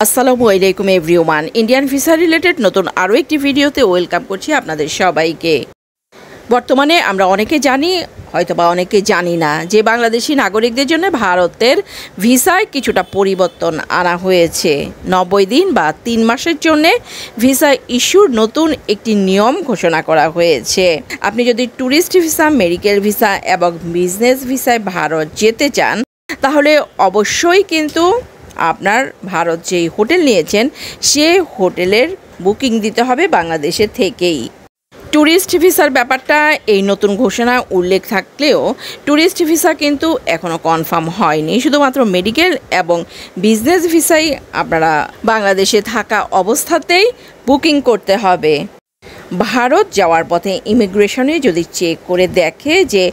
আসসালামু আলাইকুম everyone. Indian visa related নতুন আরও একটি ভিডিওতে ওয়েলকাম করছি আপনাদের সবাইকে। বর্তমানে আমরা অনেকে জানি, হয়তোবা অনেকে জানি না যে বাংলাদেশি নাগরিকদের জন্য ভারতের ভিসায় কিছুটা পরিবর্তন আনা হয়েছে। 90 দিন বা 3 মাসের জন্য ভিসা ইস্যুর নতুন একটি নিয়ম ঘোষণা করা হয়েছে। আপনি যদি ট্যুরিস্ট ভিসা, মেডিকেল ভিসা এবং বিজনেস ভিসায় ভারত যেতে চান, তাহলে অবশ্যই কিন্তু আপনার ভারত যেই হোটেল নিয়েছেন সে হোটেলের বুকিং দিতে হবে বাংলাদেশে থেকেই। ট্যুরিস্ট ভিসার ব্যাপারটা এই নতুন ঘোষণা উল্লেখ থাকলেও ট্যুরিস্ট ভিসা কিন্তু এখনও কনফার্ম হয়নি। শুধুমাত্র মেডিকেল এবং বিজনেস ভিসাই আপনারা বাংলাদেশে থাকা অবস্থাতেই বুকিং করতে হবে। ভারত যাওয়ার পথে ইমিগ্রেশনে যদি চেক করে দেখে যে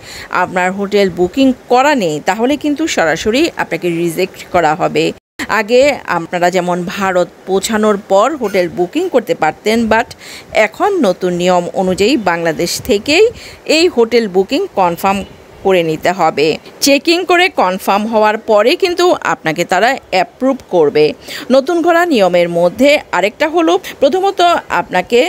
আপনার হোটেল বুকিং করা নেই, তাহলে কিন্তু সরাসরি আপনাকে রিজেক্ট করা হবে। আগে আপনারা যেমন ভারত পৌঁছানোর পর হোটেল বুকিং করতে পারতেন, বাট এখন নতুন নিয়ম অনুযায়ী বাংলাদেশ থেকেই এই হোটেল বুকিং কনফার্ম করে নিতে হবে। চেকিং করে কনফার্ম হওয়ার পরে কিন্তু আপনাকে তারা অ্যাপ্রুভ করবে। নতুন করা নিয়মের মধ্যে আরেকটা হলো, প্রথমত আপনাকে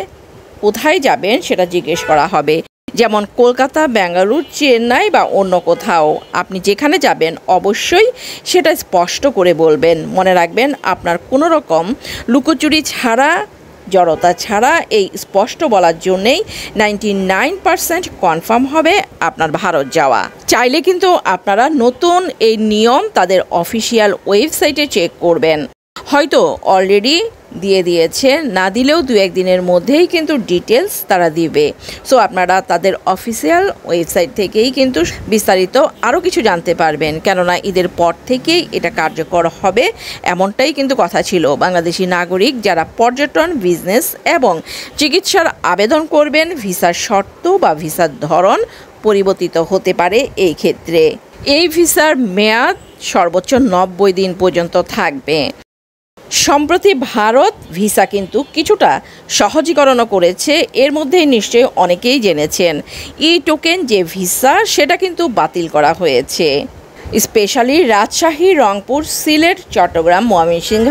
কোথায় যাবেন সেটা জিজ্ঞেস করা হবে। যেমন কলকাতা, বেঙ্গালুরু, চেন্নাই বা অন্য কোথাও আপনি যেখানে যাবেন অবশ্যই সেটা স্পষ্ট করে বলবেন। মনে রাখবেন, আপনার কোনো রকম লুকোচুরি ছাড়া, জড়তা ছাড়া এই স্পষ্ট বলার জন্যেই 99% কনফার্ম হবে আপনার ভারত যাওয়া। চাইলে কিন্তু আপনারা নতুন এই নিয়ম তাদের অফিসিয়াল ওয়েবসাইটে চেক করবেন। হয়তো অলরেডি দিয়ে দিয়েছে, না দিলেও 2-1 দিনের মধ্যেই কিন্তু ডিটেলস তারা দিবে। সো আপনারা তাদের অফিসিয়াল ওয়েবসাইট থেকেই কিন্তু বিস্তারিত আরও কিছু জানতে পারবেন, কেননা ঈদের পর থেকেই এটা কার্যকর হবে এমনটাই কিন্তু কথা ছিল। বাংলাদেশি নাগরিক যারা পর্যটন, বিজনেস এবং চিকিৎসার আবেদন করবেন, ভিসার শর্ত বা ভিসার ধরন পরিবর্তিত হতে পারে। এই ক্ষেত্রে এই ভিসার মেয়াদ সর্বোচ্চ 90 দিন পর্যন্ত থাকবে। সম্প্রতি ভারত ভিসা কিন্তু কিছুটা সহজীকরণও করেছে। এর মধ্যেই নিশ্চয়ই অনেকেই জেনেছেন, ই টোকেন যে ভিসা সেটা কিন্তু বাতিল করা হয়েছে। স্পেশালি রাজশাহী, রংপুর, সিলেট, চট্টগ্রাম, ময়মনসিংহ,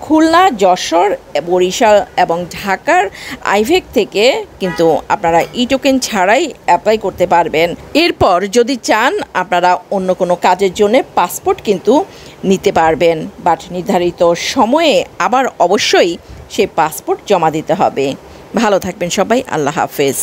খুলনা, যশোর, বরিশাল এবং ঢাকার আইভেক থেকে কিন্তু আপনারা ই টোকেন ছাড়াই অ্যাপ্লাই করতে পারবেন। এরপর যদি চান আপনারা অন্য কোনো কাজের জন্য পাসপোর্ট কিন্তু নিতে পারবেন, বাট নির্ধারিত সময়ে আবার অবশ্যই সেই পাসপোর্ট জমা দিতে হবে। ভালো থাকবেন সবাই, আল্লাহ হাফেজ।